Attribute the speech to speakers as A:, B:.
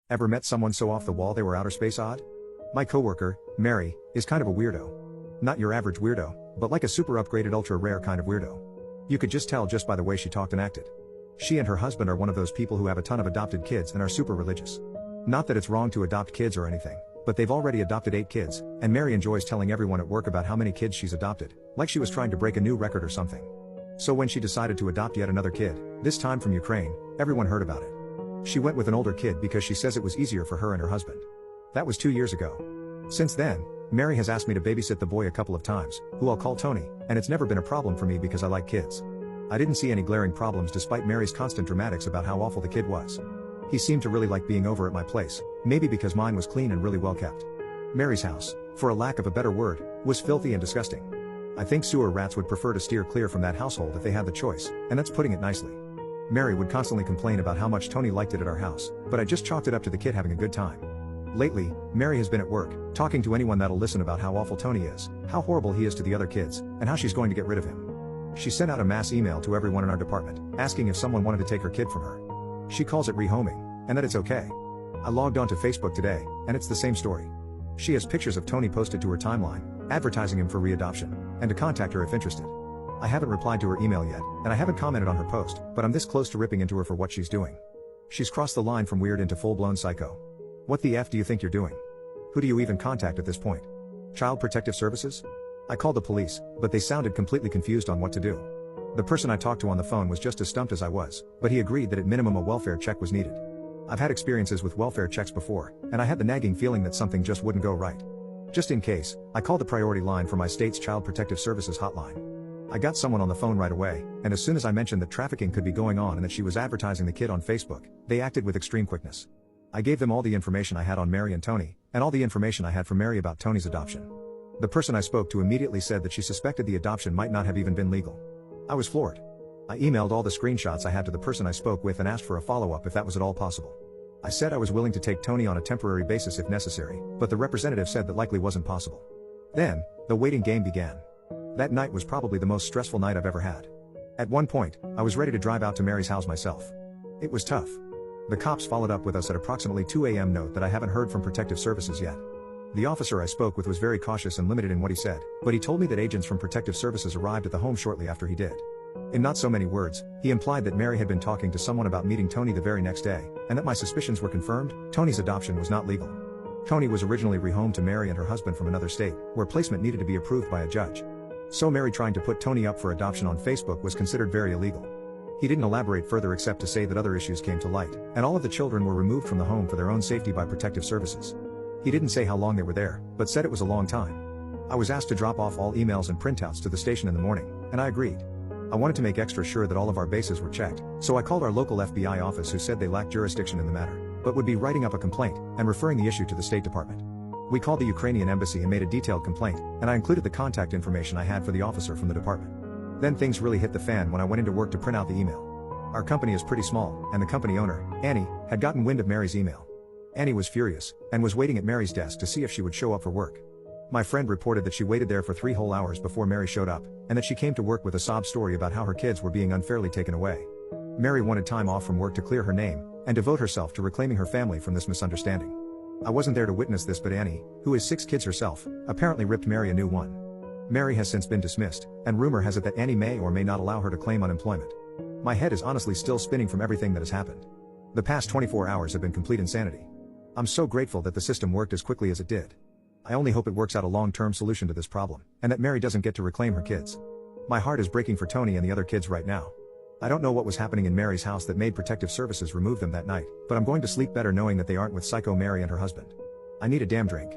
A: Ever met someone so off the wall they were outer space odd? My coworker, Mary, is kind of a weirdo. Not your average weirdo, but like a super upgraded ultra rare kind of weirdo. You could just tell just by the way she talked and acted. She and her husband are one of those people who have a ton of adopted kids and are super religious. Not that it's wrong to adopt kids or anything, but they've already adopted 8 kids, and Mary enjoys telling everyone at work about how many kids she's adopted, like she was trying to break a new record or something. So when she decided to adopt yet another kid, this time from Ukraine, everyone heard about it. She went with an older kid because she says it was easier for her and her husband. That was 2 years ago. Since then, Mary has asked me to babysit the boy a couple of times, who I'll call Tony, and it's never been a problem for me because I like kids. I didn't see any glaring problems despite Mary's constant dramatics about how awful the kid was. He seemed to really like being over at my place, maybe because mine was clean and really well kept. Mary's house, for a lack of a better word, was filthy and disgusting. I think sewer rats would prefer to steer clear from that household if they had the choice, and that's putting it nicely. Mary would constantly complain about how much Tony liked it at our house, but I just chalked it up to the kid having a good time. Lately, Mary has been at work, talking to anyone that'll listen about how awful Tony is, how horrible he is to the other kids, and how she's going to get rid of him. She sent out a mass email to everyone in our department, asking if someone wanted to take her kid from her. She calls it rehoming, and that it's okay. I logged onto Facebook today, and it's the same story. She has pictures of Tony posted to her timeline, advertising him for readoption, and to contact her if interested. I haven't replied to her email yet, and I haven't commented on her post, but I'm this close to ripping into her for what she's doing. She's crossed the line from weird into full-blown psycho. What the F do you think you're doing? Who do you even contact at this point? Child Protective Services? I called the police, but they sounded completely confused on what to do. The person I talked to on the phone was just as stumped as I was, but he agreed that at minimum a welfare check was needed. I've had experiences with welfare checks before, and I had the nagging feeling that something just wouldn't go right. Just in case, I called the priority line for my state's Child Protective Services hotline. I got someone on the phone right away, and as soon as I mentioned that trafficking could be going on and that she was advertising the kid on Facebook, they acted with extreme quickness. I gave them all the information I had on Mary and Tony, and all the information I had from Mary about Tony's adoption. The person I spoke to immediately said that she suspected the adoption might not have even been legal. I was floored. I emailed all the screenshots I had to the person I spoke with and asked for a follow-up if that was at all possible. I said I was willing to take Tony on a temporary basis if necessary, but the representative said that likely wasn't possible. Then, the waiting game began. That night was probably the most stressful night I've ever had. At one point, I was ready to drive out to Mary's house myself. It was tough. The cops followed up with us at approximately 2 a.m. Note that I haven't heard from Protective Services yet. The officer I spoke with was very cautious and limited in what he said, but he told me that agents from Protective Services arrived at the home shortly after he did. In not so many words, he implied that Mary had been talking to someone about meeting Tony the very next day, and that my suspicions were confirmed. Tony's adoption was not legal. Tony was originally rehomed to Mary and her husband from another state, where placement needed to be approved by a judge. So Mary trying to put Tony up for adoption on Facebook was considered very illegal. He didn't elaborate further except to say that other issues came to light, and all of the children were removed from the home for their own safety by Protective Services. He didn't say how long they were there, but said it was a long time. I was asked to drop off all emails and printouts to the station in the morning, and I agreed. I wanted to make extra sure that all of our bases were checked, so I called our local FBI office who said they lacked jurisdiction in the matter, but would be writing up a complaint and referring the issue to the State Department. We called the Ukrainian embassy and made a detailed complaint, and I included the contact information I had for the officer from the department. Then things really hit the fan when I went into work to print out the email. Our company is pretty small, and the company owner, Annie, had gotten wind of Mary's email. Annie was furious, and was waiting at Mary's desk to see if she would show up for work. My friend reported that she waited there for 3 whole hours before Mary showed up, and that she came to work with a sob story about how her kids were being unfairly taken away. Mary wanted time off from work to clear her name, and devote herself to reclaiming her family from this misunderstanding. I wasn't there to witness this, but Annie, who has 6 kids herself, apparently ripped Mary a new one. Mary has since been dismissed, and rumor has it that Annie may or may not allow her to claim unemployment. My head is honestly still spinning from everything that has happened. The past 24 hours have been complete insanity. I'm so grateful that the system worked as quickly as it did. I only hope it works out a long-term solution to this problem, and that Mary doesn't get to reclaim her kids. My heart is breaking for Tony and the other kids right now. I don't know what was happening in Mary's house that made Protective Services remove them that night, but I'm going to sleep better knowing that they aren't with Psycho Mary and her husband. I need a damn drink.